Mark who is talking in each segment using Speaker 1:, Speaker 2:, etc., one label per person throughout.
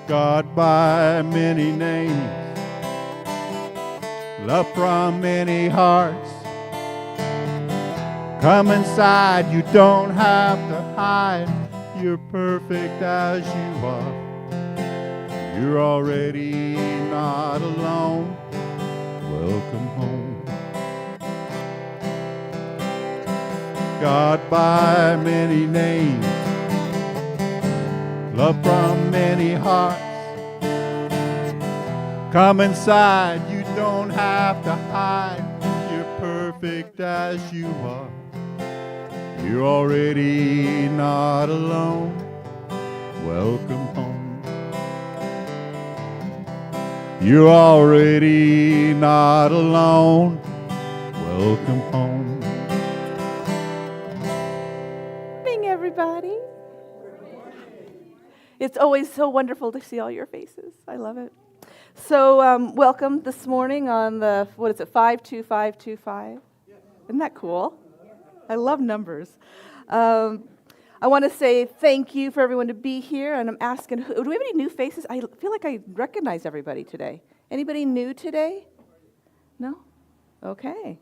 Speaker 1: God by many names, love from many hearts. Come inside, you don't have to hide. You're perfect as you are. You're already not alone. Welcome home. God by many names, love from many hearts. Come inside, you don't have to hide. You're perfect as you are. You're already not alone. Welcome home. You're already not alone. Welcome home.
Speaker 2: Morning, everybody. It's always so wonderful to see all your faces. I love it. So welcome this morning on the, 52525? Isn't that cool? I love numbers. I want to say thank you for everyone to be here, and I'm asking, do we have any new faces? I feel like I recognize everybody today. Anybody new today? No? Okay.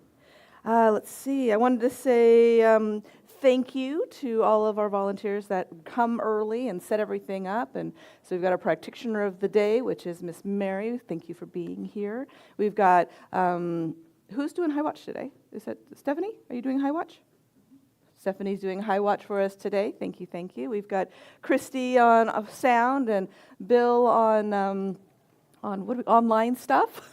Speaker 2: Let's see. I wanted to say thank you to all of our volunteers that come early and set everything up. And so we've got our practitioner of the day, which is Miss Mary. Thank you for being here. We've got, who's doing High Watch today? Is that Stephanie? Are you doing High Watch? Stephanie's doing High Watch for us today. Thank you, thank you. We've got Christy on sound and Bill on online stuff?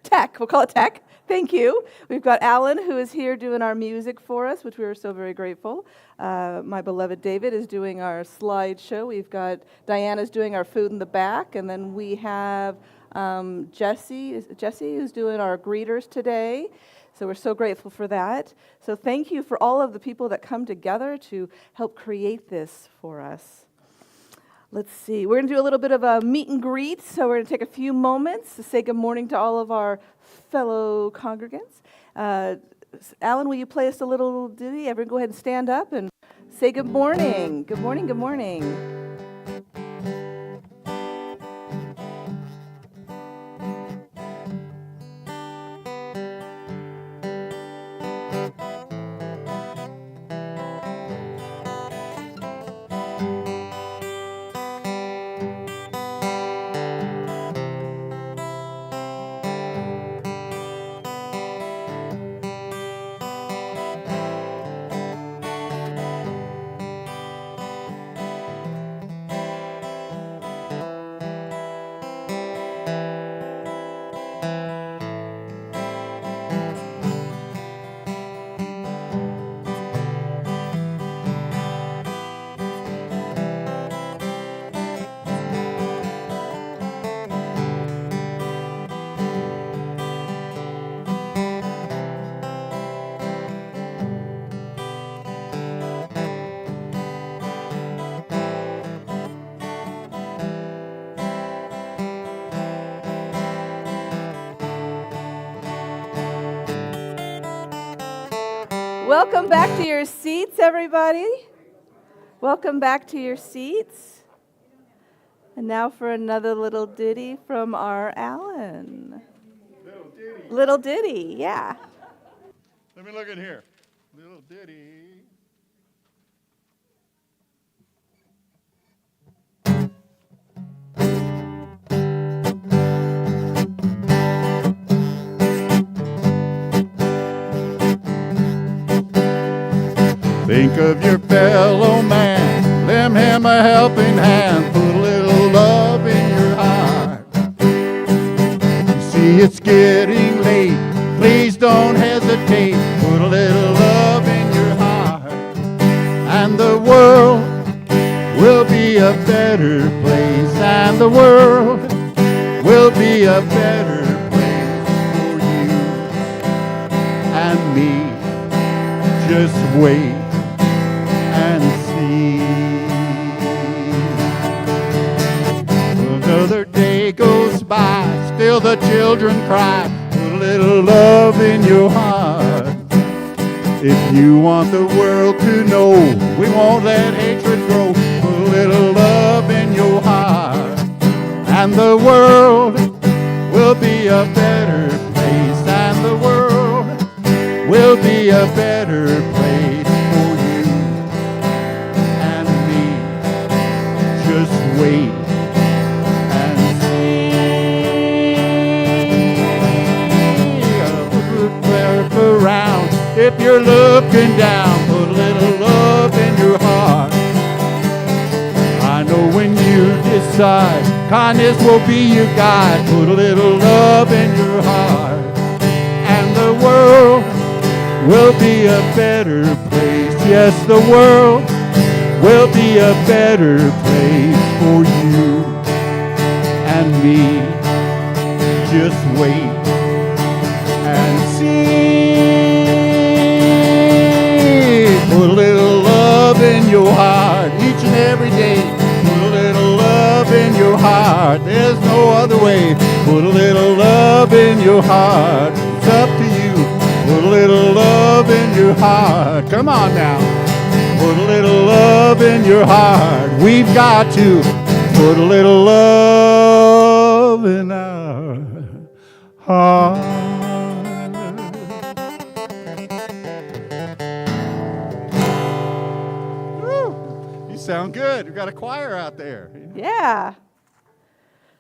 Speaker 2: Tech. We'll call it tech. Thank you. We've got Alan, who is here doing our music for us, which we are so very grateful. My beloved David is doing our slideshow. We've got Diana's doing our food in the back, and then we have Jesse who's doing our greeters today. So we're so grateful for that. So thank you for all of the people that come together to help create this for us. Let's see. We're going to do a little bit of a meet and greet. So we're going to take a few moments to say good morning to all of our fellow congregants. Alan, will you play us a little ditty? Everyone go ahead and stand up and say good morning. Good morning, good morning. Welcome back to your seats, everybody. Welcome back to your seats. And now for another little ditty from our Alan.
Speaker 1: Little ditty.
Speaker 2: Little ditty, yeah.
Speaker 1: Let me look in here. Little ditty. Think of your fellow man, lend him a helping hand, put a little love in your heart. You see it's getting late, please don't hesitate, put a little love in your heart. And the world will be a better place, and the world will be a better place for you and me. Just wait and see. Another day goes by, still the children cry, put a little love in your heart. If you want the world to know, we won't let hatred grow, put a little love in your heart. If you're looking down, put a little love in your heart. I know when you decide kindness will be your guide, put a little love in your heart, and the world will be a better place. Yes, the world will be a better place for you and me. Just wait and see. Put a little love in your heart each and every day. Put a little love in your heart. There's no other way. Put a little love in your heart. It's up to you. Put a little love in your heart. Come on now. Put a little love in your heart. We've got to put a little love in our heart. Woo. You sound good. We've got a choir out there.
Speaker 2: Yeah.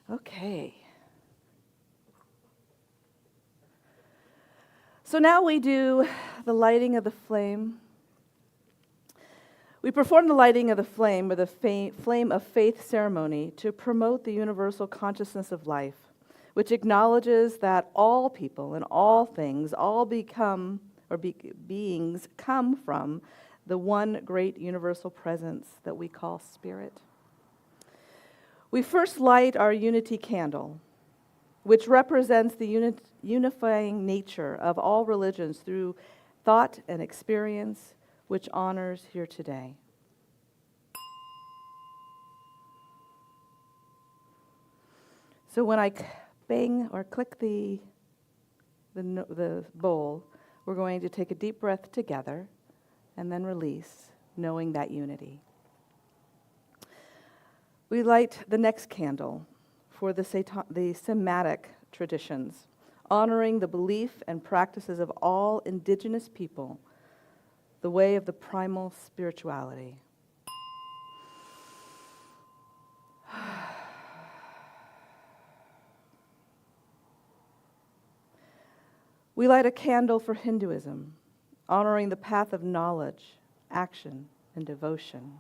Speaker 2: Okay. So now we do the lighting of the flame. We perform the lighting of the flame with a flame of faith ceremony to promote the universal consciousness of life, which acknowledges that all people and all things, all beings come from the one great universal presence that we call spirit. We first light our unity candle, which represents the unifying nature of all religions through thought and experience, which honors here today. So when I bang or click the bowl, we're going to take a deep breath together and then release, knowing that unity. We light the next candle for the Semitic traditions, honoring the belief and practices of all indigenous people, the way of the primal spirituality. We light a candle for Hinduism, honoring the path of knowledge, action, and devotion.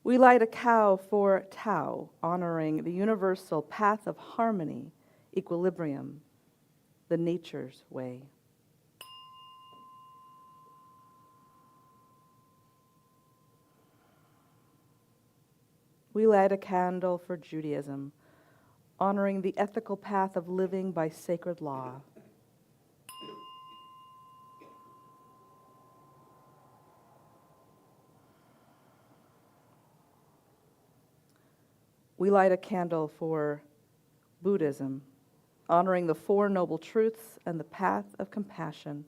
Speaker 2: We light a cow for Tao, honoring the universal path of harmony, equilibrium, the nature's way. We light a candle for Judaism, honoring the ethical path of living by sacred law. We light a candle for Buddhism, honoring the Four Noble Truths and the path of compassion.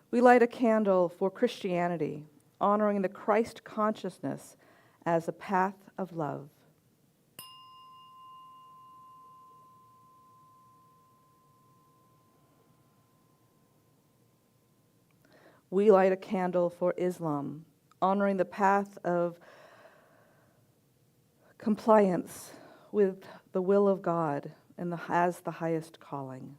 Speaker 2: We light a candle for Christianity, honoring the Christ consciousness as a path of love. We light a candle for Islam, honoring the path of compliance with the will of God and as the highest calling.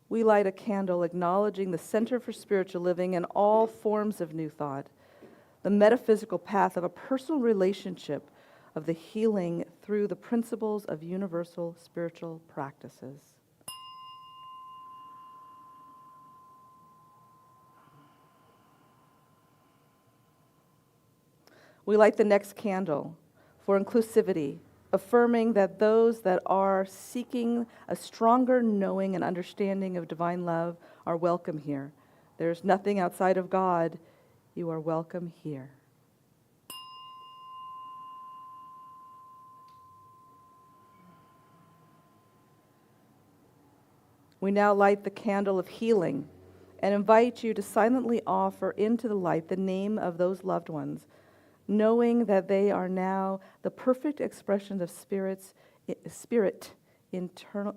Speaker 2: We light a candle acknowledging the Center for Spiritual Living and all forms of New Thought, the metaphysical path of a personal relationship of the healing through the principles of universal spiritual practices. We light the next candle for inclusivity, affirming that those that are seeking a stronger knowing and understanding of divine love are welcome here. There's nothing outside of God. You are welcome here. We now light the candle of healing and invite you to silently offer into the light the name of those loved ones knowing that they are now the perfect expression of spirit,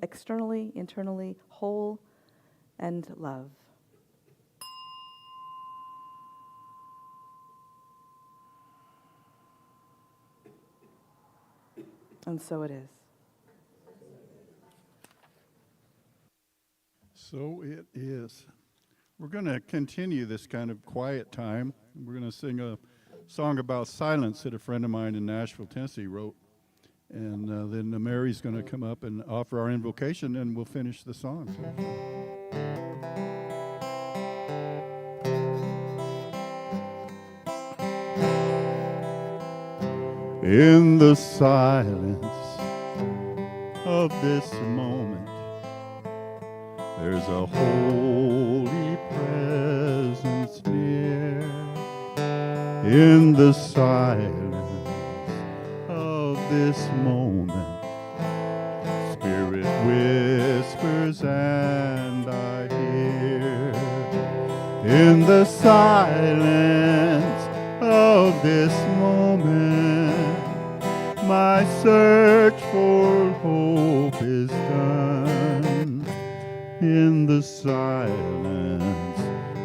Speaker 2: externally, internally whole and love. And so it is.
Speaker 1: So it is. We're going to continue this kind of quiet time. We're going to sing a song about silence that a friend of mine in Nashville, Tennessee wrote. And then Mary's going to come up and offer our invocation, and we'll finish the song. In the silence of this moment, there's a holy presence near. In the silence of this moment, Spirit whispers and I hear. In the silence of this moment, my search for hope is done. In the silence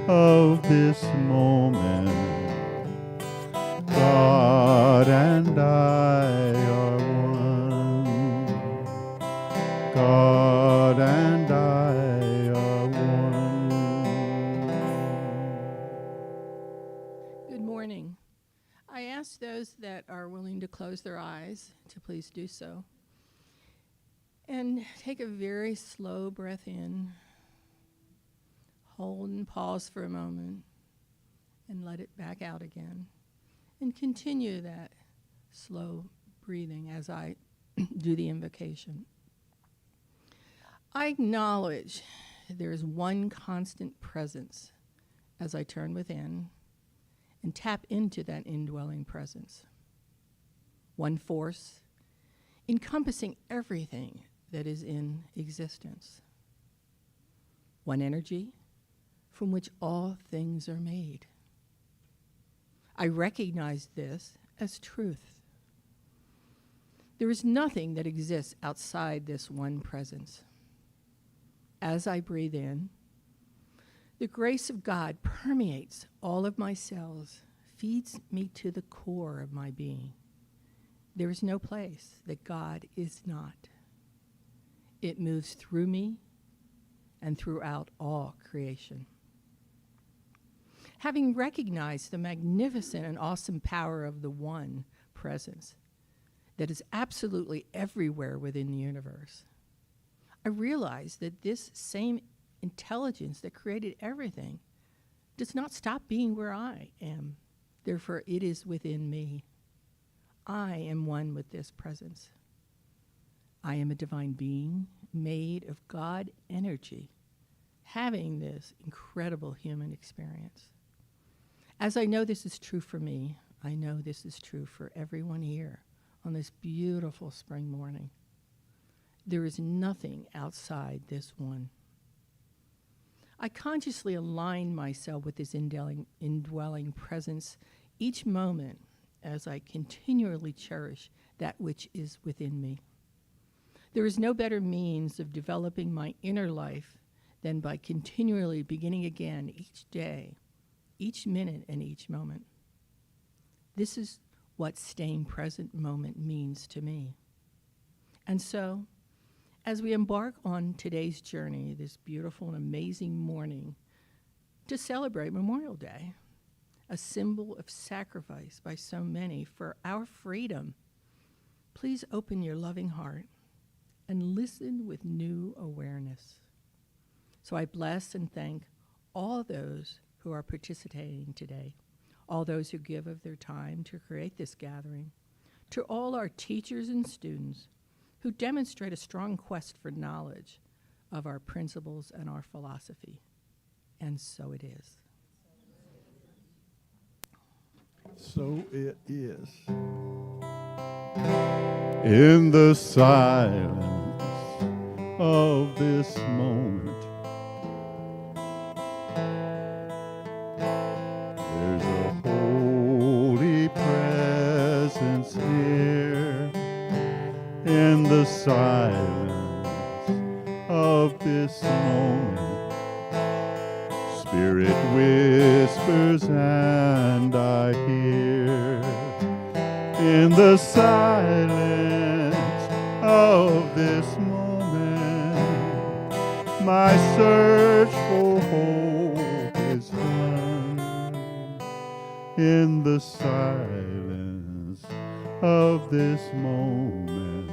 Speaker 1: of this moment, God and I are one. God and I are one.
Speaker 3: Good morning. I ask those that are willing to close their eyes to please do so. And take a very slow breath in. Hold and pause for a moment and let it back out again. And continue that slow breathing as I do the invocation. I acknowledge there is one constant presence as I turn within and tap into that indwelling presence. One force encompassing everything that is in existence. One energy from which all things are made. I recognize this as truth. There is nothing that exists outside this one presence. As I breathe in, the grace of God permeates all of my cells, feeds me to the core of my being. There is no place that God is not. It moves through me and throughout all creation. Having recognized the magnificent and awesome power of the one presence that is absolutely everywhere within the universe, I realize that this same intelligence that created everything does not stop being where I am. Therefore, it is within me. I am one with this presence. I am a divine being made of God energy, having this incredible human experience. As I know this is true for me, I know this is true for everyone here on this beautiful spring morning. There is nothing outside this one. I consciously align myself with this indwelling presence each moment as I continually cherish that which is within me. There is no better means of developing my inner life than by continually beginning again each day, each minute, and each moment. This is what staying present moment means to me. And so, as we embark on today's journey, this beautiful and amazing morning, to celebrate Memorial Day, a symbol of sacrifice by so many for our freedom, please open your loving heart and listen with new awareness. So I bless and thank all those who are participating today, all those who give of their time to create this gathering, to all our teachers and students who demonstrate a strong quest for knowledge of our principles and our philosophy. And so it is.
Speaker 1: So it is. In the silence of this moment, there's a holy presence the silence of this moment, Spirit whispers and I hear. In the silence of this moment, my search for hope is done. In the silence of this moment,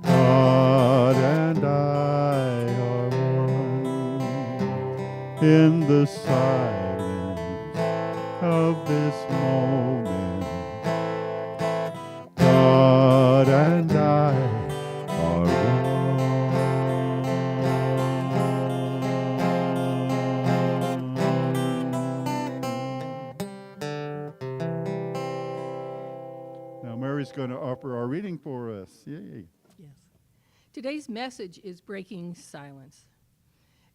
Speaker 1: God and I are one. In the silence of this moment, God and I are one. Now Mary's going to offer our reading for us. Yay.
Speaker 3: Yes. Today's message is Breaking Silence.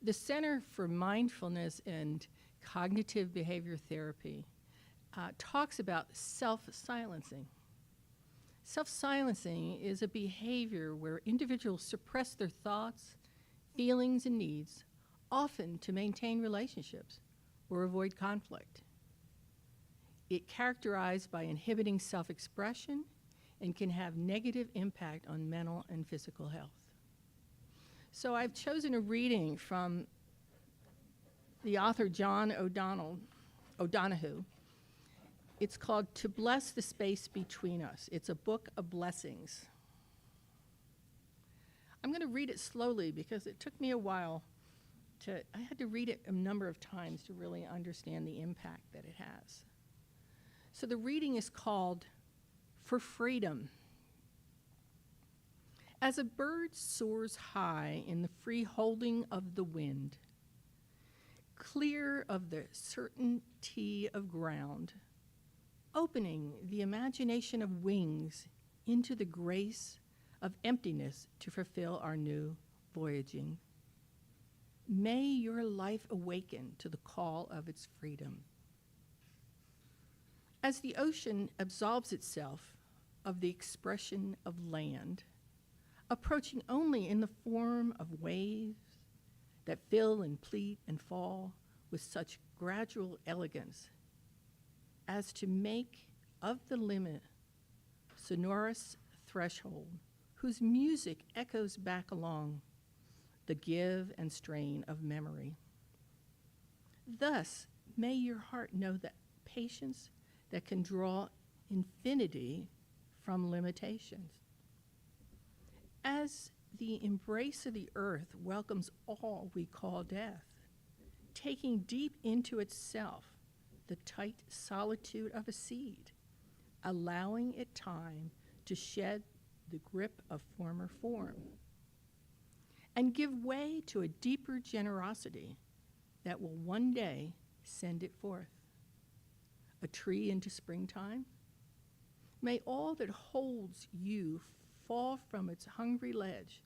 Speaker 3: The Center for Mindfulness and Cognitive Behavior Therapy talks about self-silencing. Self-silencing is a behavior where individuals suppress their thoughts, feelings, and needs, often to maintain relationships or avoid conflict. It characterized by inhibiting self-expression and can have negative impact on mental and physical health. So I've chosen a reading from the author John O'Donohue. It's called To Bless the Space Between Us. It's a book of blessings. I'm going to read it slowly because it took me a while I had to read it a number of times to really understand the impact that it has. So the reading is called For Freedom. As a bird soars high in the free holding of the wind, clear of the certainty of ground, opening the imagination of wings into the grace of emptiness to fulfill our new voyaging. May your life awaken to the call of its freedom. As the ocean absolves itself of the expression of land, approaching only in the form of waves that fill and pleat and fall with such gradual elegance as to make of the limit sonorous threshold whose music echoes back along the give and strain of memory. Thus, may your heart know that patience that can draw infinity from limitations. As the embrace of the earth welcomes all we call death, taking deep into itself the tight solitude of a seed, allowing it time to shed the grip of former form, and give way to a deeper generosity that will one day send it forth. A tree into springtime, may all that holds you fall from its hungry ledge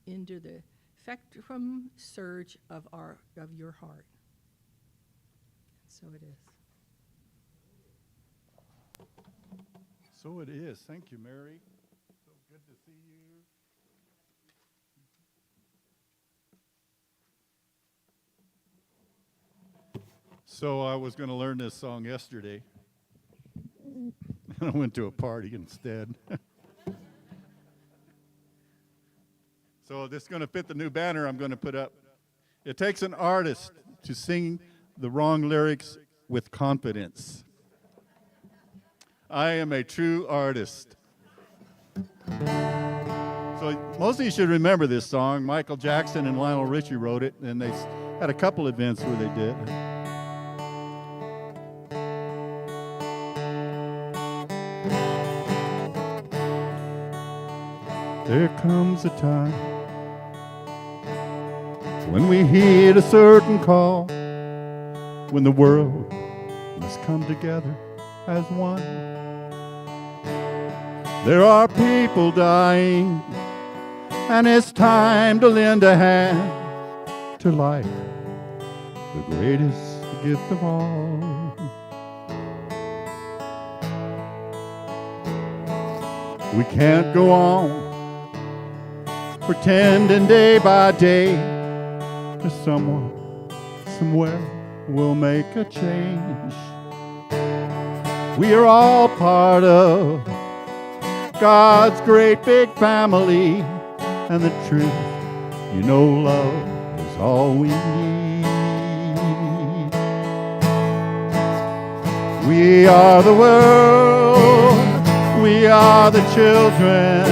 Speaker 3: into the spectrum surge of your heart. So it is.
Speaker 1: So it is. Thank you, Mary. So good to see you. So I was going to learn this song yesterday, and I went to a party instead. So this is going to fit the new banner I'm going to put up. It takes an artist to sing the wrong lyrics with confidence. I am a true artist. So most of you should remember this song. Michael Jackson and Lionel Richie wrote it, and they had a couple events where they did. There comes a time when we heed a certain call, when the world must come together as one. There are people dying, and it's time to lend a hand to life, the greatest gift of all. We can't go on pretending day by day that someone, somewhere will make a change. We are all part of God's great big family, and the truth, you know, love is all we need. We are the world, we are the children,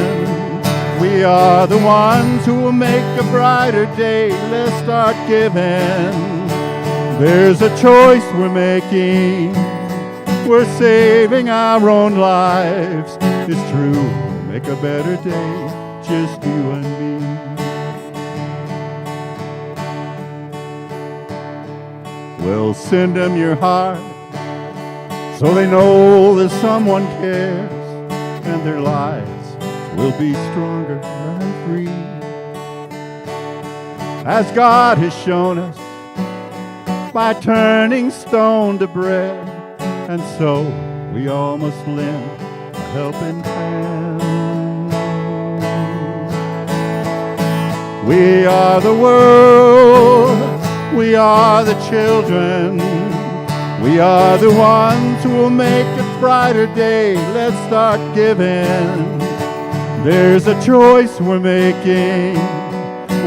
Speaker 1: we are the ones who will make a brighter day. Let's start giving. There's a choice we're making. We're saving our own lives. It's true, we'll make a better day, just you and me. Well, send them your heart so they know that someone cares, and their lives will be stronger and free. As God has shown us by turning stone to bread, and so we all must lend a helping hand. We are the world, we are the children, we are the ones who will make a brighter day. Let's start giving. There's a choice we're making.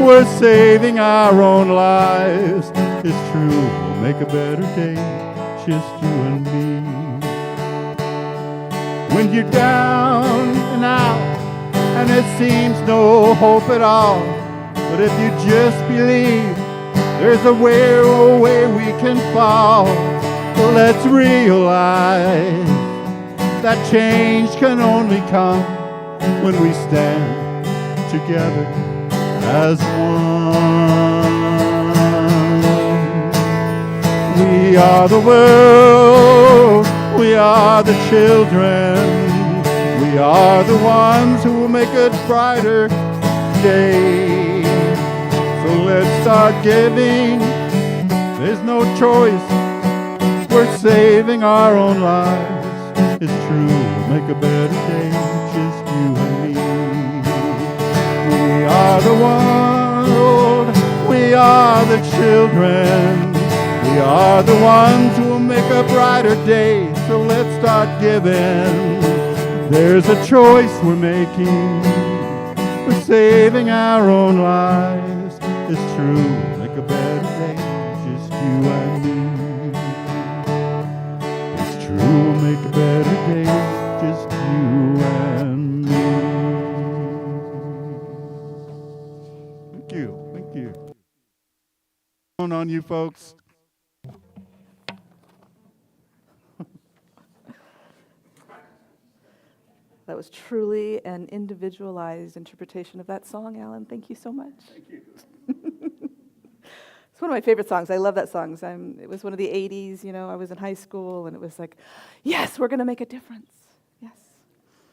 Speaker 1: We're saving our own lives. It's true, we'll make a better day, just you and me. When you're down and out and it seems no hope at all, but if you just believe there's a way we can fall, let's realize that change can only come when we stand together as one. We are the world, we are the children, we are the ones who will make a brighter day. So let's start giving, there's no choice, we're saving our own lives. It's true, we'll make a better day, just you and me. We are the world, we are the children, we are the ones who will make a brighter day. So let's start giving. There's a choice we're making. We're saving our own lives. It's true, we'll make a better day, just you and me. It's true, we'll make a better day, just you and me. Thank you, thank you. On you folks.
Speaker 2: That was truly an individualized interpretation of that song, Alan. Thank you so much.
Speaker 1: Thank you.
Speaker 2: It's one of my favorite songs. I love that song. It was one of the 80s, you know, I was in high school, and it was like, yes, we're going to make a difference. Yes.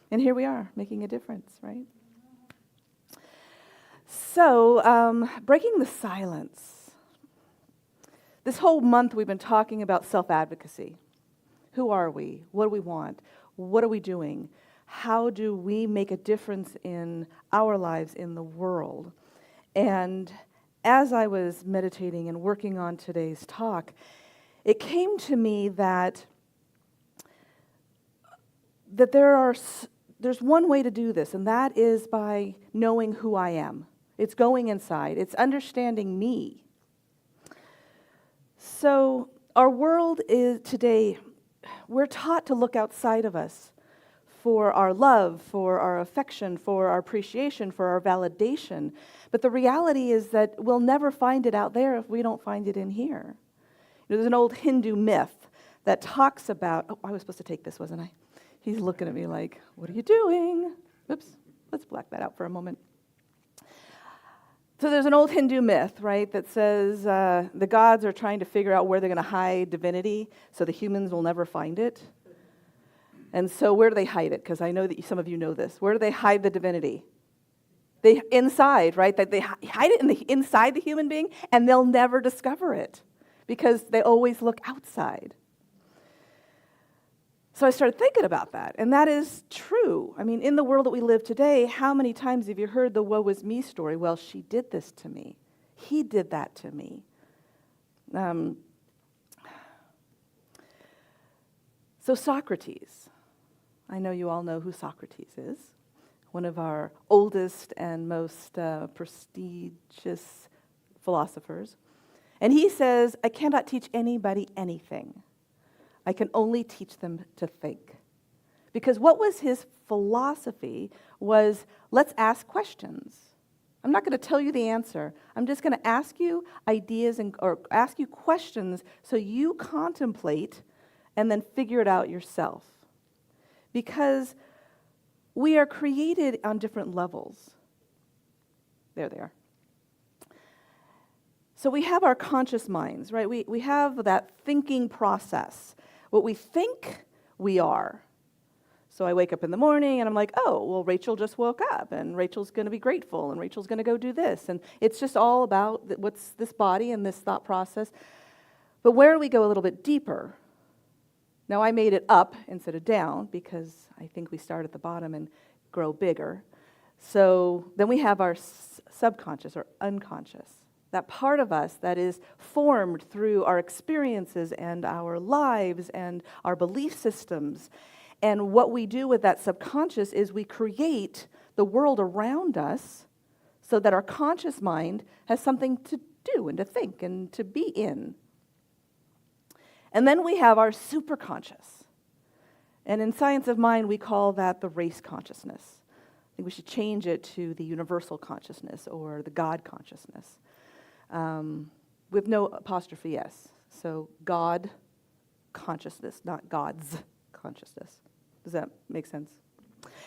Speaker 2: And here we are, making a difference, right? So, breaking the silence. This whole month we've been talking about self-advocacy. Who are we? What do we want? What are we doing? How do we make a difference in our lives in the world? And as I was meditating and working on today's talk, it came to me that there's one way to do this, and that is by knowing who I am. It's going inside. It's understanding me. So our world is today, we're taught to look outside of us for our love, for our affection, for our appreciation, for our validation. But the reality is that we'll never find it out there if we don't find it in here. There's an old Hindu myth that talks about, I was supposed to take this, wasn't I? He's looking at me like, what are you doing? Oops, let's black that out for a moment. So there's an old Hindu myth, right, that says the gods are trying to figure out where they're going to hide divinity so the humans will never find it. And so where do they hide it? Because I know that some of you know this. Where do they hide the divinity? They inside, right? That they hide it inside the human being, and they'll never discover it because they always look outside. So I started thinking about that, and that is true. I mean, in the world that we live today, how many times have you heard the woe is me story? Well, she did this to me. He did that to me. So Socrates, I know you all know who Socrates is, one of our oldest and most prestigious philosophers. And he says, I cannot teach anybody anything. I can only teach them to think. Because what was his philosophy was, let's ask questions. I'm not going to tell you the answer. I'm just going to ask you ideas or ask you questions so you contemplate and then figure it out yourself. Because we are created on different levels. There they are. So we have our conscious minds, right? We have that thinking process. What we think we are. So I wake up in the morning and I'm like, oh, well, Rachel just woke up and Rachel's going to be grateful and Rachel's going to go do this. And it's just all about what's this body and this thought process. But where do we go a little bit deeper? Now I made it up instead of down because I think we start at the bottom and grow bigger. So then we have our subconscious or unconscious. That part of us that is formed through our experiences and our lives and our belief systems. And what we do with that subconscious is we create the world around us so that our conscious mind has something to do and to think and to be in. And then we have our superconscious. And in science of mind, we call that the race consciousness. I think we should change it to the universal consciousness or the God consciousness. With no apostrophe S. So God consciousness, not God's consciousness. Does that make sense?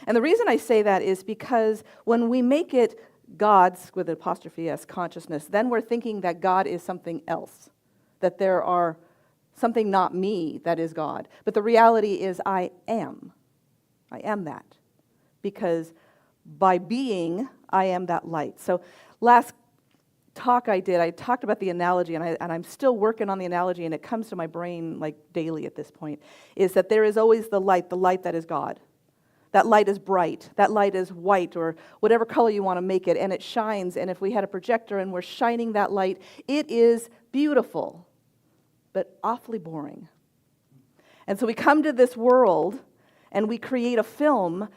Speaker 2: And the reason I say that is because when we make it God's, with an apostrophe S, consciousness, then we're thinking that God is something else, that there are something not me that is God. But the reality is I am. I am that. Because by being, I am that light. So last talk I talked about the analogy, and I'm still working on the analogy, and it comes to my brain like daily at this point, is that there is always the light that is God. That light is bright. That light is white or whatever color you want to make it, and it shines. And if we had a projector and we're shining that light, it is beautiful, but awfully boring. And so we come to this world and we create a film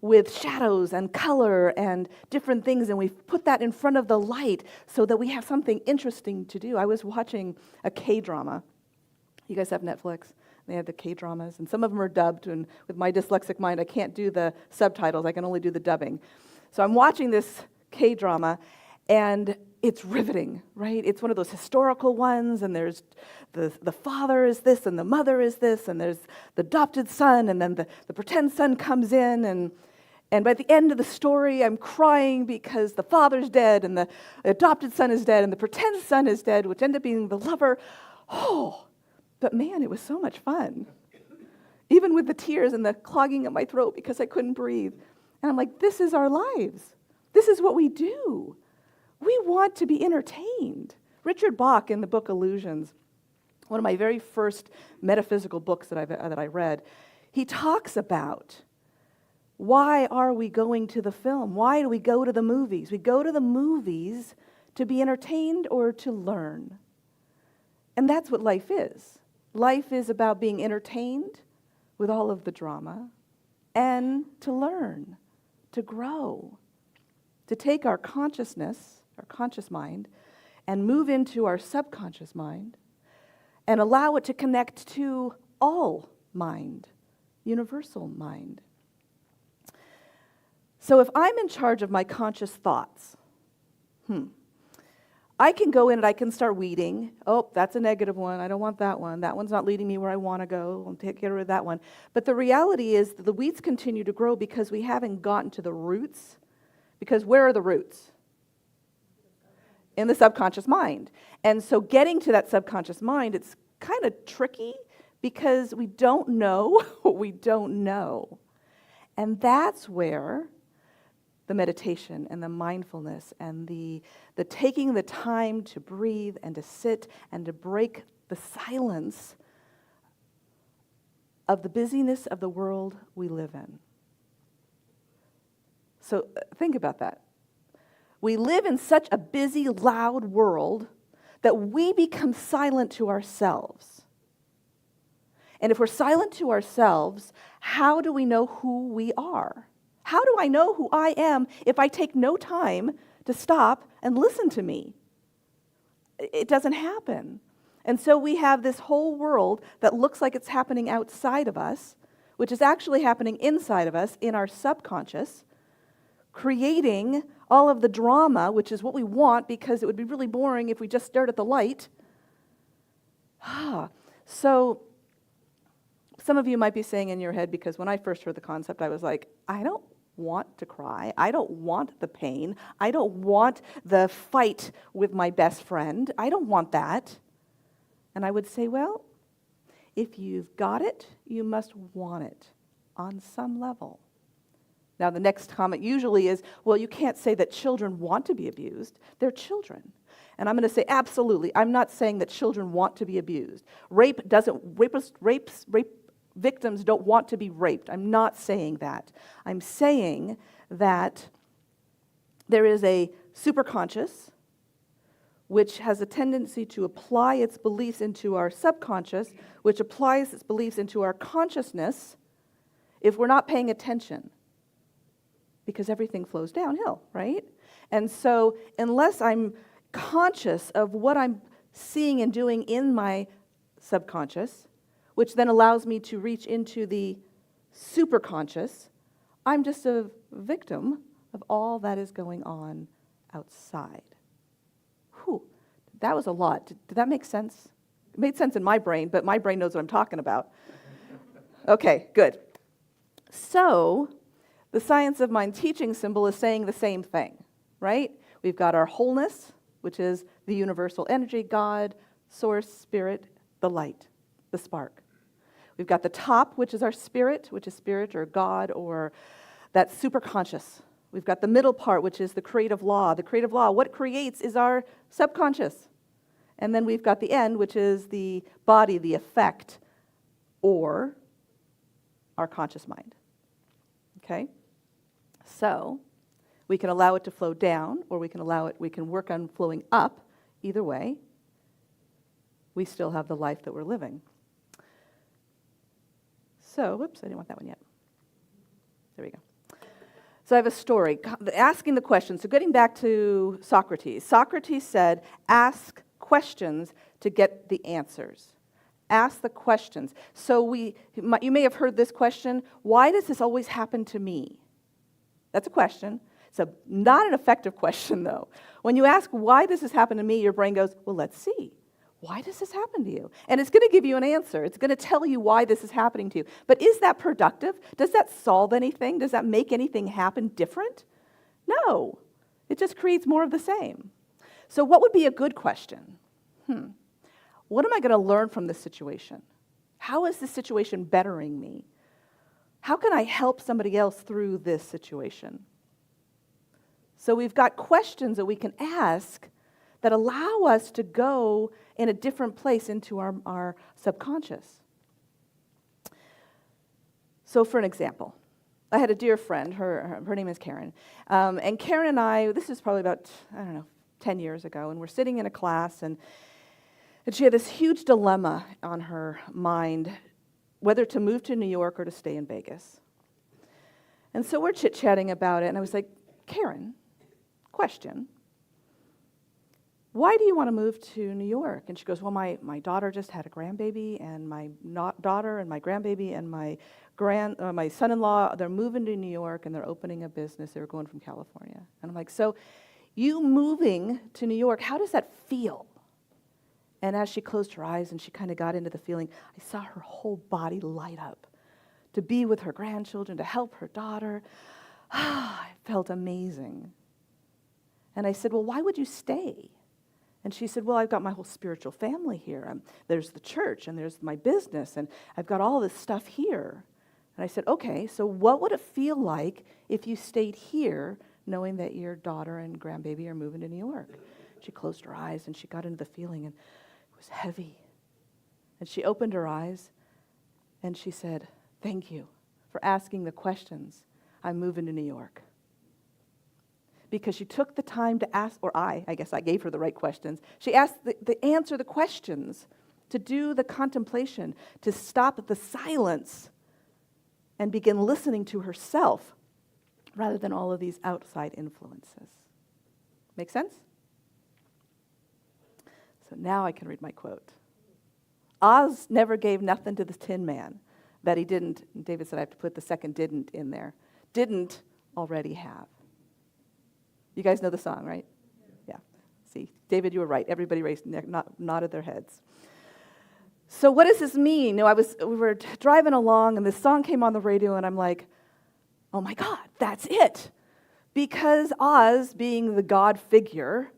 Speaker 2: with shadows and color and different things, and we put that in front of the light so that we have something interesting to do. I was watching a K-drama. You guys have Netflix? They have the K-dramas, and some of them are dubbed, and with my dyslexic mind, I can't do the subtitles. I can only do the dubbing. So I'm watching this K-drama, and it's riveting, right? It's one of those historical ones, and there's the father is this, and the mother is this, and there's the adopted son, and then the pretend son comes in, and by the end of the story, I'm crying because the father's dead, and the adopted son is dead, and the pretend son is dead, which ended up being the lover. Oh, but man, it was so much fun. Even with the tears and the clogging of my throat because I couldn't breathe. And I'm like, this is our lives. This is what we do. We want to be entertained. Richard Bach in the book Illusions, one of my very first metaphysical books that I read, he talks about why are we going to the film? Why do we go to the movies? We go to the movies to be entertained or to learn. And that's what life is. Life is about being entertained with all of the drama and to learn, to grow, to take our consciousness, our conscious mind, and move into our subconscious mind and allow it to connect to all mind, universal mind. So if I'm in charge of my conscious thoughts, I can go in and I can start weeding. Oh, that's a negative one. I don't want that one. That one's not leading me where I want to go. I'll get rid of that one. But the reality is that the weeds continue to grow because we haven't gotten to the roots. Because where are the roots? In the subconscious mind. And so getting to that subconscious mind, it's kind of tricky because we don't know what we don't know. And that's where the meditation and the mindfulness and the taking the time to breathe and to sit and to break the silence of the busyness of the world we live in. So think about that. We live in such a busy, loud world that we become silent to ourselves. And if we're silent to ourselves, how do we know who we are? How do I know who I am if I take no time to stop and listen to me? It doesn't happen. And so we have this whole world that looks like it's happening outside of us, which is actually happening inside of us in our subconscious, creating all of the drama, which is what we want because it would be really boring if we just stared at the light. So some of you might be saying in your head, because when I first heard the concept, I was like, I don't want to cry. I don't want the pain. I don't want the fight with my best friend. I don't want that. And I would say, well, if you've got it, you must want it on some level. Now, the next comment usually is, well, you can't say that children want to be abused. They're children. And I'm going to say, absolutely, I'm not saying that children want to be abused. Rape victims don't want to be raped. I'm not saying that. I'm saying that there is a superconscious which has a tendency to apply its beliefs into our subconscious, which applies its beliefs into our consciousness if we're not paying attention, because everything flows downhill, right? And so unless I'm conscious of what I'm seeing and doing in my subconscious, which then allows me to reach into the superconscious, I'm just a victim of all that is going on outside. Whew, that was a lot. Did that make sense? It made sense in my brain, but my brain knows what I'm talking about. Okay, good. So the Science of Mind teaching symbol is saying the same thing, right? We've got our wholeness, which is the universal energy, God, source, spirit, the light, the spark. We've got the top, which is our spirit, which is spirit or God or that superconscious. We've got the middle part, which is the creative law. The creative law, what creates is our subconscious. And then we've got the end, which is the body, the effect, or our conscious mind. Okay? So we can allow it to flow down, or we can work on flowing up. Either way, we still have the life that we're living. So, whoops, I didn't want that one yet. There we go. So I have a story, asking the question. So getting back to Socrates. Socrates said, ask questions to get the answers. Ask the questions. So you may have heard this question, why does this always happen to me? That's a question. It's not an effective question, though. When you ask, why does this happen to me, your brain goes, well, let's see. Why does this happen to you? And it's going to give you an answer. It's going to tell you why this is happening to you. But is that productive? Does that solve anything? Does that make anything happen different? No. It just creates more of the same. So what would be a good question? What am I going to learn from this situation? How is this situation bettering me? How can I help somebody else through this situation? So we've got questions that we can ask that allow us to go in a different place into our subconscious. So for an example, I had a dear friend, her name is Karen, and Karen and I, this is probably about, 10 years ago, and we're sitting in a class, and she had this huge dilemma on her mind, whether to move to New York or to stay in Vegas. And so we're chit-chatting about it, and I was like, Karen, question, why do you want to move to New York? And she goes, well, my daughter just had a grandbaby, and my daughter and my grandbaby and my son-in-law, they're moving to New York, and they're opening a business. They were going from California. And I'm like, so you moving to New York, how does that feel? And as she closed her eyes and she kind of got into the feeling, I saw her whole body light up to be with her grandchildren, to help her daughter. I felt amazing. And I said, well, why would you stay? And she said, well, I've got my whole spiritual family here. There's the church, and there's my business, and I've got all this stuff here. And I said, okay, so what would it feel like if you stayed here knowing that your daughter and grandbaby are moving to New York? She closed her eyes, and she got into the feeling, and it was heavy. And she opened her eyes, And she said, thank you for asking the questions. I'm moving to New York. Because she took the time to ask, or I guess I gave her the right questions. She asked the answer the questions, to do the contemplation, to stop at the silence and begin listening to herself rather than all of these outside influences. Make sense? So now I can read my quote. Oz never gave nothing to the Tin Man that he didn't, David said I have to put the second didn't in there, didn't already have. You guys know the song, right? Yeah. See, David, you were right. Everybody nodded their heads. So what does this mean? We were driving along, and this song came on the radio, and I'm like, oh my God, that's it. Because Oz, being the God figure,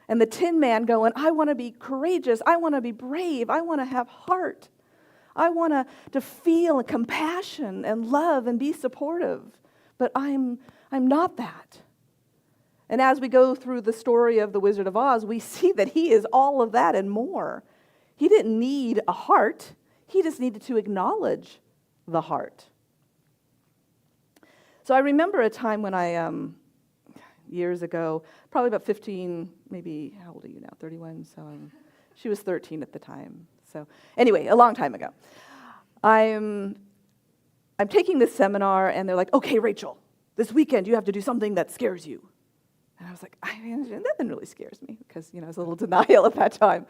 Speaker 2: and the Tin Man going, I want to be courageous, I want to be brave, I want to have heart, I want to feel compassion and love and be supportive, but I'm not that. And as we go through the story of the Wizard of Oz, we see that he is all of that and more. He didn't need a heart. He just needed to acknowledge the heart. So I remember a time when I, years ago, probably about 15, maybe, how old are you now, 31? So she was 13 at the time. So anyway, a long time ago. I'm taking this seminar, and they're like, okay, Rachel, this weekend you have to do something that scares you. And I was like, nothing really scares me, because I was a little denial at that time.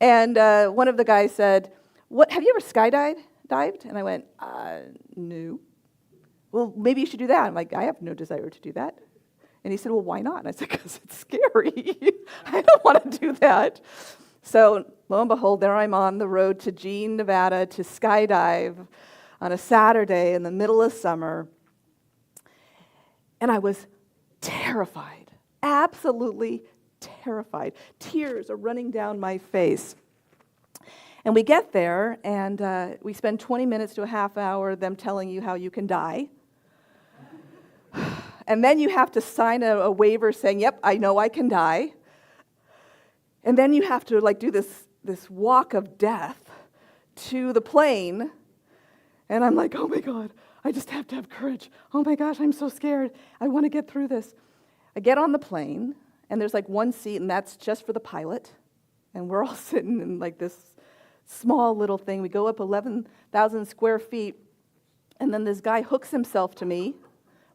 Speaker 2: And one of the guys said, "What? Have you ever skydived?" And I went, "No." Well, maybe you should do that. I'm like, I have no desire to do that. And he said, well, why not? And I said, because it's scary. I don't want to do that. So lo and behold, there I'm on the road to Jean, Nevada, to skydive on a Saturday in the middle of summer. And I was terrified. Absolutely terrified. Tears are running down my face. And we get there, and we spend 20 minutes to a half hour them telling you how you can die. And then you have to sign a waiver saying, yep, I know I can die. And then you have to do this walk of death to the plane. And I'm like, oh my God, I just have to have courage. Oh my gosh, I'm so scared. I want to get through this. I get on the plane, and there's one seat, and that's just for the pilot. And we're all sitting in this small little thing. We go up 11,000 square feet, and then this guy hooks himself to me,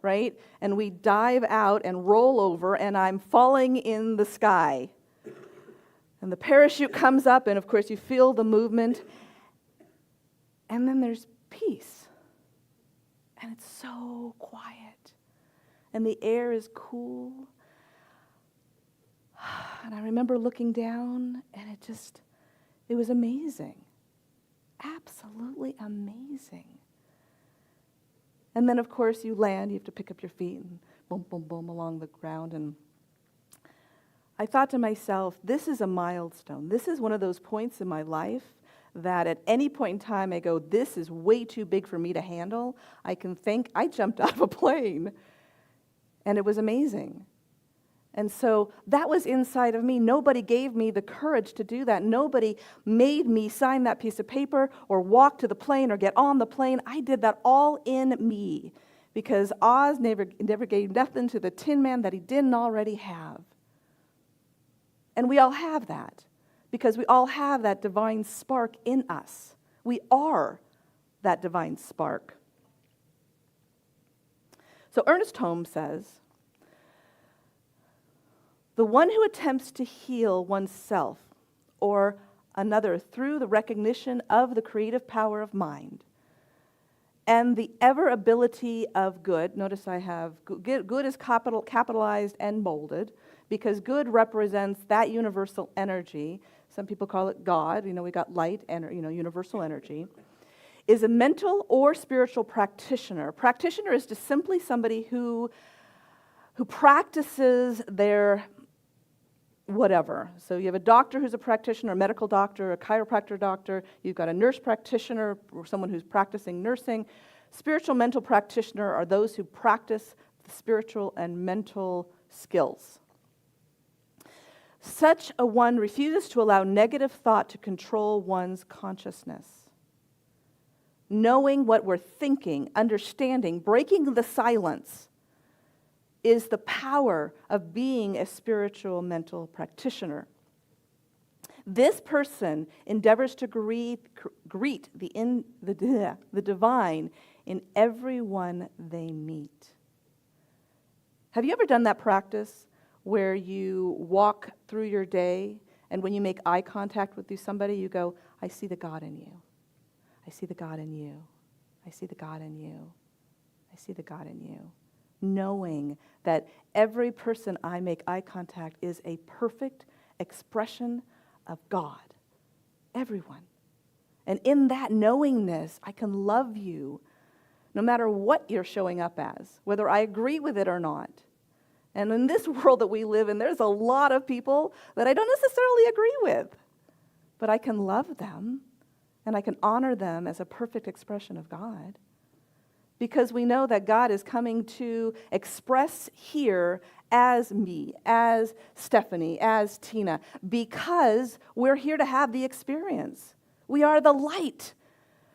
Speaker 2: right? And we dive out and roll over, and I'm falling in the sky. And the parachute comes up, and of course you feel the movement. And then there's peace. And it's so quiet. And the air is cool. And I remember looking down, and it was amazing. Absolutely amazing. And then, of course, you land. You have to pick up your feet and boom, boom, boom along the ground. And I thought to myself, this is a milestone. This is one of those points in my life that at any point in time I go, this is way too big for me to handle. I can think I jumped out of a plane, and it was amazing. And so that was inside of me. Nobody gave me the courage to do that. Nobody made me sign that piece of paper or walk to the plane or get on the plane. I did that all in me because Oz never gave nothing to the Tin Man that he didn't already have. And we all have that because we all have that divine spark in us. We are that divine spark. So Ernest Holmes says, the one who attempts to heal oneself or another through the recognition of the creative power of mind and the ever ability of good, notice I have good is capitalized and bolded because good represents that universal energy. Some people call it God. We got light and universal energy. Is a mental or spiritual practitioner. Practitioner is just simply somebody who practices their whatever. So you have a doctor who's a practitioner, a medical doctor, a chiropractor doctor. You've got a nurse practitioner or someone who's practicing nursing. Spiritual mental practitioner are those who practice the spiritual and mental skills. Such a one refuses to allow negative thought to control one's consciousness. knowing what we're thinking, understanding, breaking the silence is the power of being a spiritual mental practitioner. This person endeavors to greet the divine in everyone they meet. Have you ever done that practice where you walk through your day and when you make eye contact with somebody, you go, I see the God in you. I see the God in you. I see the God in you. I see the God in you. Knowing that every person I make eye contact is a perfect expression of God. Everyone. And in that knowingness, I can love you no matter what you're showing up as, whether I agree with it or not. And in this world that we live in, there's a lot of people that I don't necessarily agree with. But I can love them, and I can honor them as a perfect expression of God. Because we know that God is coming to express here as me, as Stephanie, as Tina, because we're here to have the experience. We are the light,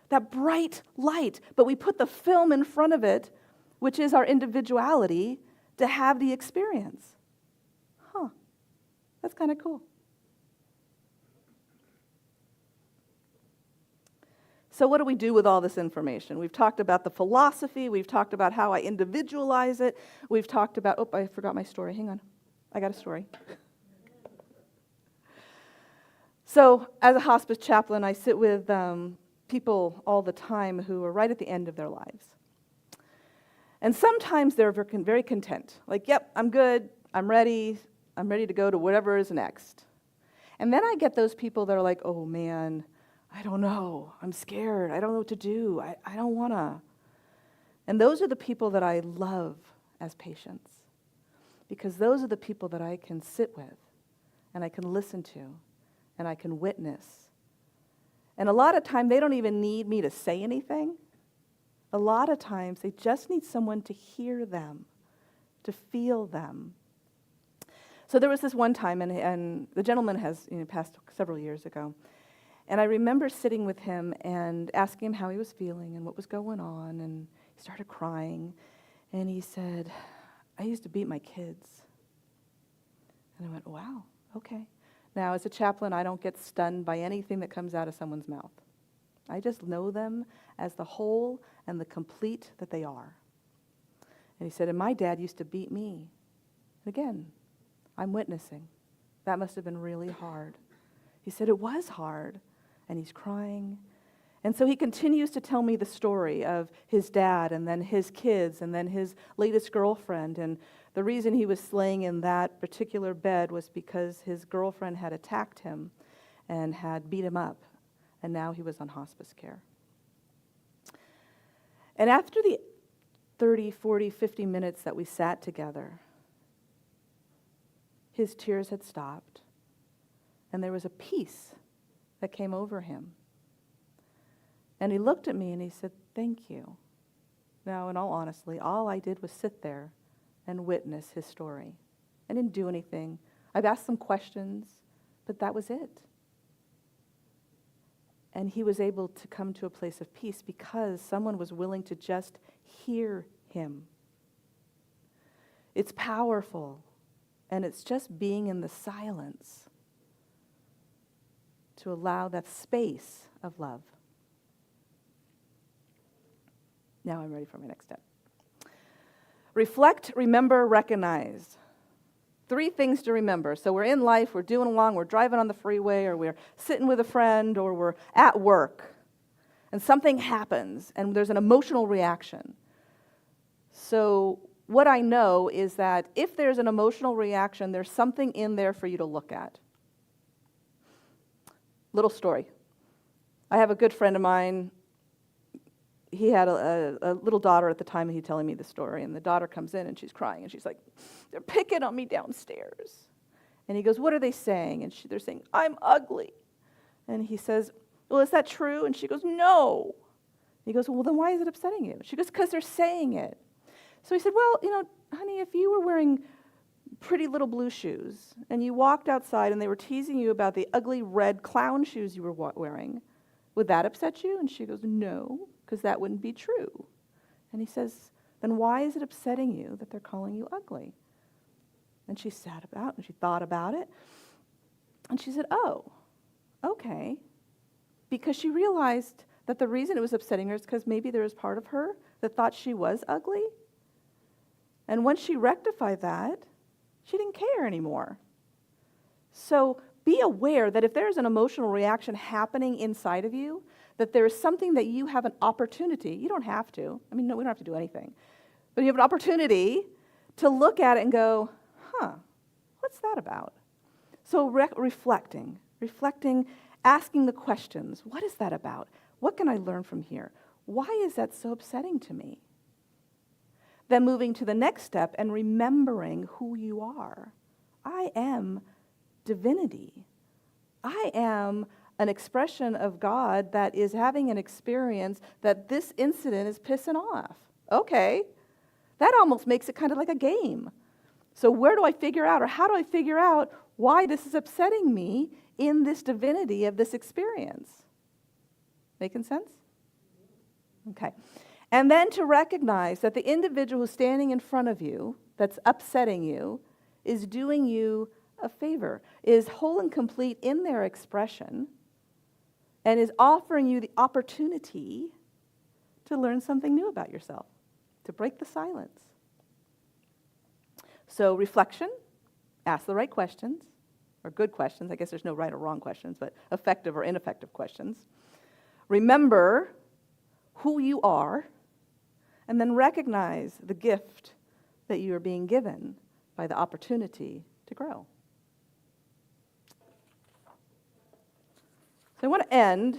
Speaker 2: that bright light, but we put the film in front of it, which is our individuality, to have the experience. That's kind of cool. So what do we do with all this information? We've talked about the philosophy. We've talked about how I individualize it. We've talked about, I forgot my story. Hang on. I got a story. So as a hospice chaplain, I sit with people all the time who are right at the end of their lives. And sometimes they're very content. Like, yep, I'm good. I'm ready to go to whatever is next. And then I get those people that are like, oh, man, I don't know. I'm scared. I don't know what to do. I don't want to. And those are the people that I love as patients, because those are the people that I can sit with and I can listen to and I can witness. And a lot of time, they don't even need me to say anything. A lot of times, they just need someone to hear them, to feel them. So there was this one time, and the gentleman has passed several years ago. And I remember sitting with him and asking him how he was feeling and what was going on, and he started crying. And he said, I used to beat my kids. And I went, wow, okay. Now, as a chaplain, I don't get stunned by anything that comes out of someone's mouth. I just know them as the whole and the complete that they are. And he said, and my dad used to beat me. And again, I'm witnessing. That must have been really hard. He said, it was hard. And he's crying. And so he continues to tell me the story of his dad and then his kids and then his latest girlfriend. And the reason he was laying in that particular bed was because his girlfriend had attacked him and had beat him up. And now he was on hospice care. And after the 30, 40, 50 minutes that we sat together, his tears had stopped. And there was a peace that came over him. And he looked at me and he said, thank you. Now, in all honesty, all I did was sit there and witness his story. I didn't do anything. I've asked some questions, but that was it. And he was able to come to a place of peace because someone was willing to just hear him. It's powerful, and it's just being in the silence to allow that space of love. Now I'm ready for my next step. Reflect, remember, recognize. 3 things to remember. So we're in life, we're doing along, we're driving on the freeway, or we're sitting with a friend, or we're at work, and something happens, and there's an emotional reaction. So what I know is that if there's an emotional reaction, there's something in there for you to look at. Little story. I have a good friend of mine. He had a little daughter at the time, and he's telling me the story. And the daughter comes in, and she's crying. And she's like, they're picking on me downstairs. And he goes, what are they saying? And they're saying, I'm ugly. And he says, well, is that true? And she goes, no. He goes, well, then why is it upsetting you? She goes, because they're saying it. So he said, well, honey, if you were wearing pretty little blue shoes, and you walked outside, and they were teasing you about the ugly red clown shoes you were wearing, would that upset you? And she goes, no. because that wouldn't be true. And he says, then why is it upsetting you that they're calling you ugly? And she sat about and she thought about it. And she said, oh, okay. Because she realized that the reason it was upsetting her is because maybe there was part of her that thought she was ugly. And once she rectified that, she didn't care anymore. So be aware that if there's an emotional reaction happening inside of you, that there is something that you have an opportunity, you don't have to, no, we don't have to do anything, but you have an opportunity to look at it and go, what's that about? So reflecting, asking the questions, what is that about? What can I learn from here? Why is that so upsetting to me? Then moving to the next step and remembering who you are. I am divinity. I am an expression of God that is having an experience that this incident is pissing off. Okay, that almost makes it kind of like a game. So where do I figure out, or how do I figure out why this is upsetting me in this divinity of this experience? Making sense? Okay. And then to recognize that the individual who's standing in front of you that's upsetting you is doing you a favor, is whole and complete in their expression, and is offering you the opportunity to learn something new about yourself, to break the silence. So reflection, ask the right questions, or good questions. I guess there's no right or wrong questions, but effective or ineffective questions. Remember who you are, and then recognize the gift that you are being given by the opportunity to grow. So I want to end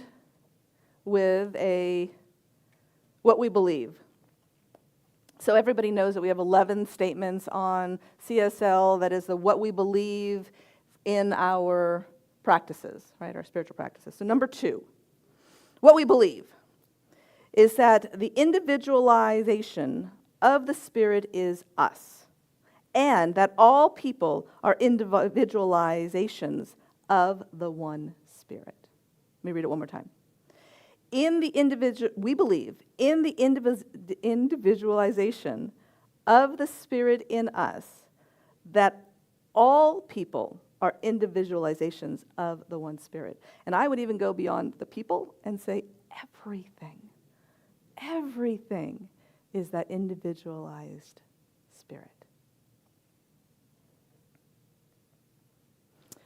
Speaker 2: with what we believe. So everybody knows that we have 11 statements on CSL, that is the what we believe in our practices, right, our spiritual practices. So number 2, what we believe is that the individualization of the Spirit is us, and that all people are individualizations of the one Spirit. Let me read it one more time. We believe in the individualization of the Spirit in us, that all people are individualizations of the one Spirit. And I would even go beyond the people and say everything is that individualized Spirit.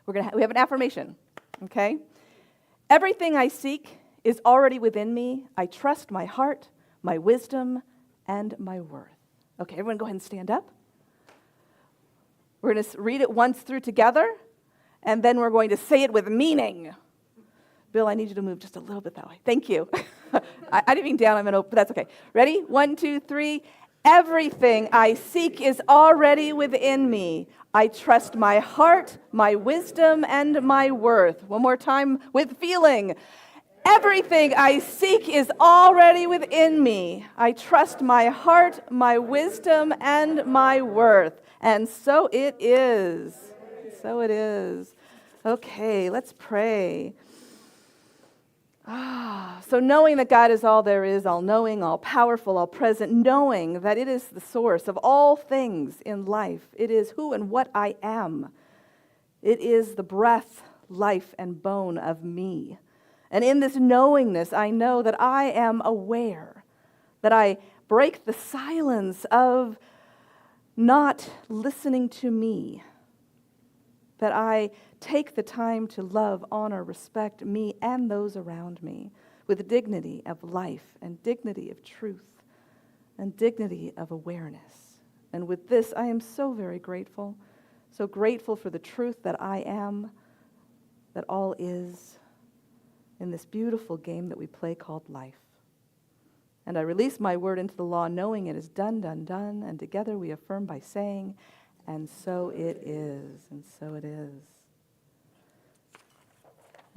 Speaker 2: We have an affirmation, okay? Everything I seek is already within me. I trust my heart, my wisdom, and my worth. Okay, everyone go ahead and stand up. We're going to read it once through together, and then we're going to say it with meaning. Bill, I need you to move just a little bit that way. Thank you. I didn't mean down, I'm going to, but that's okay. Ready? 1, 2, 3. Everything I seek is already within me. I trust my heart, my wisdom, and my worth. One more time with feeling. Everything I seek is already within me. I trust my heart, my wisdom, and my worth. And so it is. So it is. Okay, let's pray. So knowing that God is all there is, all-knowing, all-powerful, all-present, knowing that it is the source of all things in life. It is who and what I am. It is the breath, life, and bone of me. And in this knowingness, I know that I am aware, that I break the silence of not listening to me, that I take the time to love, honor, respect me and those around me with dignity of life and dignity of truth and dignity of awareness. And with this, I am so very grateful, so grateful for the truth that I am, that all is, in this beautiful game that we play called life. And I release my word into the law, knowing it is done, done, done, and together we affirm by saying, and so it is, and so it is.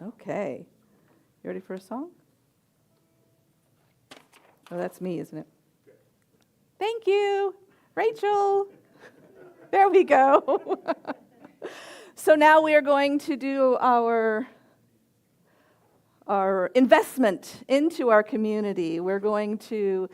Speaker 2: Okay. You ready for a song? Oh, that's me, isn't it? Thank you, Rachel. There we go. So now we are going to do our our investment into our community. We're going to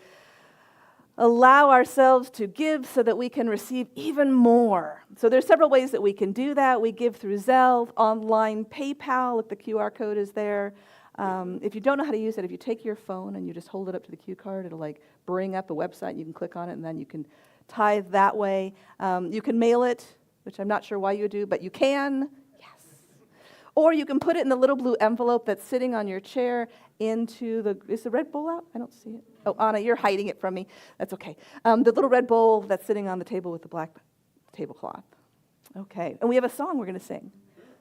Speaker 2: allow ourselves to give so that we can receive even more. So there's several ways that we can do that. We give through Zelle, online, PayPal, if the QR code is there. If you don't know how to use it, if you take your phone and you just hold it up to the Q card, it'll like bring up a website. You can click on it, and then you can tithe that way. You can mail it, which I'm not sure why you do, but you can. Yes. Or you can put it in the little blue envelope that's sitting on your chair into the, is the red bowl out? I don't see it. Oh, Anna, you're hiding it from me. That's okay. The little red bowl that's sitting on the table with the black tablecloth. Okay, and we have a song we're going to sing.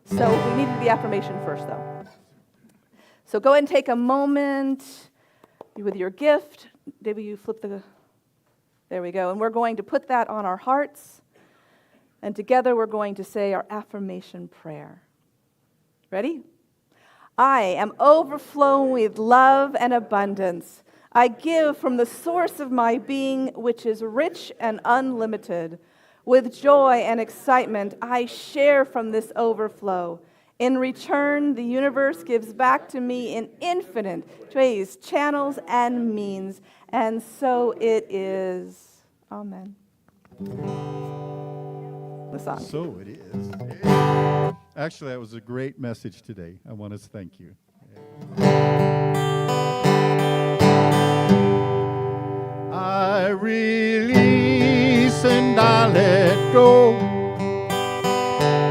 Speaker 2: So we needed the affirmation first, though. So go ahead and take a moment with your gift. Maybe you flip the, there we go. And we're going to put that on our hearts. And together we're going to say our affirmation prayer. Ready? I am overflowing with love and abundance. I give from the source of my being, which is rich and unlimited. With joy and excitement, I share from this overflow. In return, the universe gives back to me in infinite ways, channels, and means. And so it is. Amen. The song.
Speaker 1: So it is. Actually, that was a great message today. I want to thank you. I release and I let go.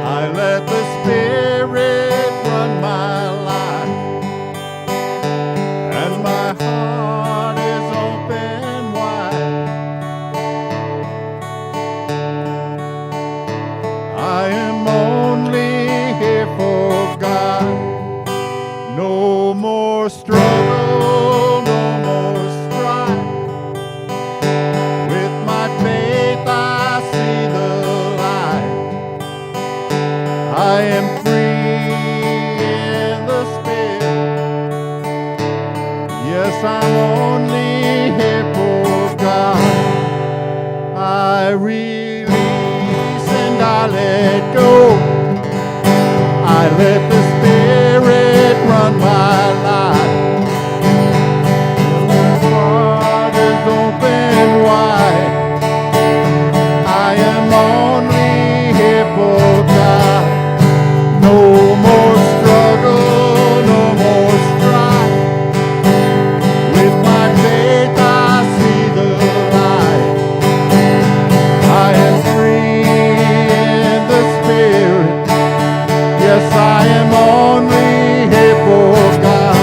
Speaker 1: I let the Spirit run my life, and my heart is open wide. I am only here for God. No more struggle, no more strife. With my faith I see the light. I am free in the Spirit. Yes, I'm only here for God. I release and I let go. I let the Spirit run my life. My heart is open wide. I am only here for God. No more struggle, no more strife. With my faith I see the light. I am free in the Spirit. Yes, I am only here for God.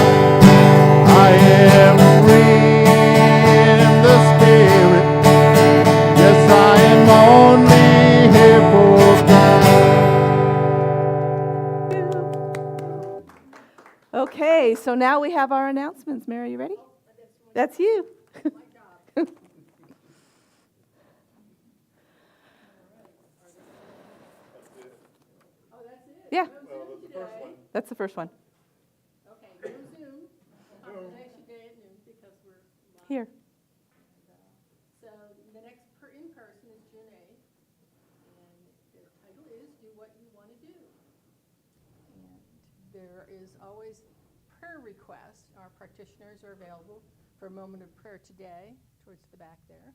Speaker 1: I am free in the Spirit. Yes, I am only here for God.
Speaker 2: Okay, so now we have our announcements. Mary, you ready? That's you. Yeah. That's the first one.
Speaker 3: Okay, no Zoom. Today at noon because we're live.
Speaker 2: Here.
Speaker 3: So the next in-person is June 8th, and the title is Do What You Want to Do. And there is always prayer requests. Our practitioners are available for a moment of prayer today, towards the back there,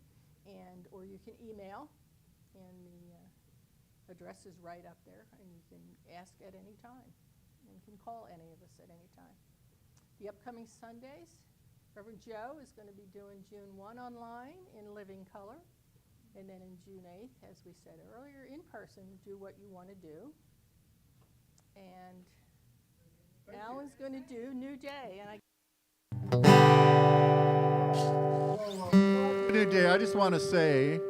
Speaker 3: or you can email, and the address is right up there, and you can ask at any time, and you can call any of us at any time. The upcoming Sundays, Reverend Joe is going to be doing June 1 online in living color, and then in June 8th, as we said earlier, in person, Do What You Want to Do. And Alan's going to do New Day, and
Speaker 1: New Day, I just want to say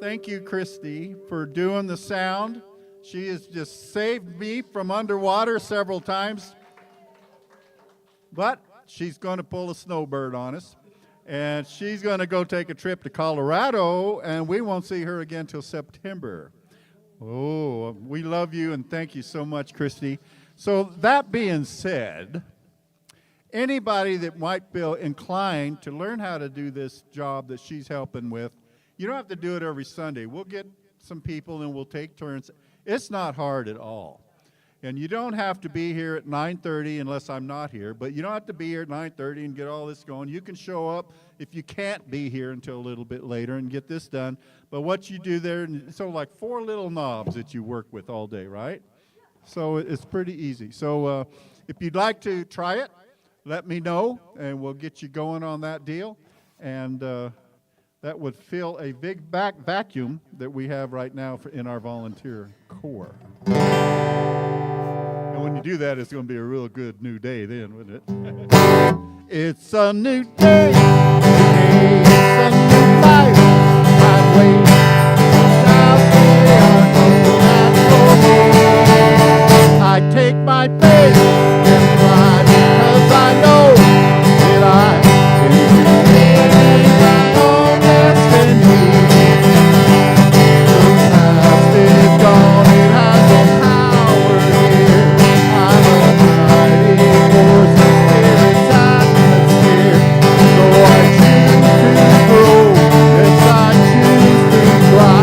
Speaker 1: thank you, Christy, for doing the sound. She has just saved me from underwater several times. But she's going to pull a snowbird on us. And she's going to go take a trip to Colorado, and we won't see her again till September. Oh, we love you, and thank you so much, Christy. So that being said, anybody that might feel inclined to learn how to do this job that she's helping with, you don't have to do it every Sunday. We'll get some people and we'll take turns. It's not hard at all. And you don't have to be here at 9:30 unless I'm not here, but you don't have to be here at 9:30 and get all this going. You can show up if you can't be here until a little bit later and get this done. But what you do there, so like 4 little knobs that you work with all day, right? So it's pretty easy. So if you'd like to try it, let me know, and we'll get you going on that deal. And that would fill a big vacuum that we have right now in our volunteer corps. And when you do that, it's going to be a real good new day then, wouldn't it? It's a new day. Today it's a new life. I wait without fear. I take my faith and fly because I know that I can create my own destiny. The past is gone, it has no power here. I'm a mighty force of spirit's atmosphere. So I choose to grow, yes I choose to fly.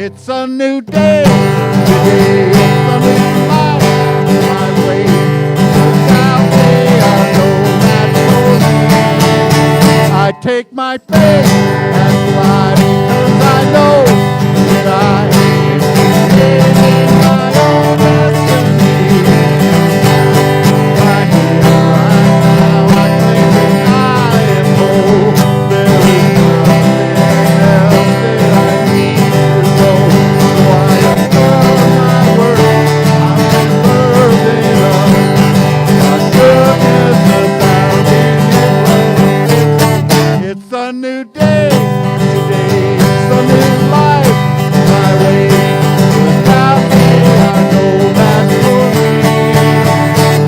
Speaker 1: It's a new day, today it's a new life. I wait without day, I know that's for me. I take my faith and fly because I know that I can create my own destiny. Right here, right now, I claim that I am whole. There is nothing else that I need to know. So I have done my work. I'm deserving of God's goodness abounding in love. It's a new day, today it's a new life. I wait without fear, I know that's for me.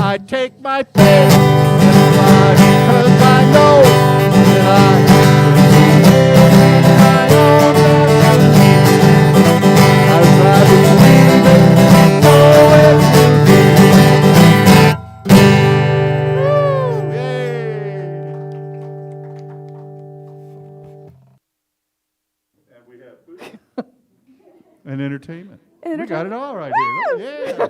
Speaker 1: I take my faith and fly because I know that I can create my own destiny. As I believe it, so it will be. Woo! Yay! And we have food and entertainment. We got it all right here. Yeah.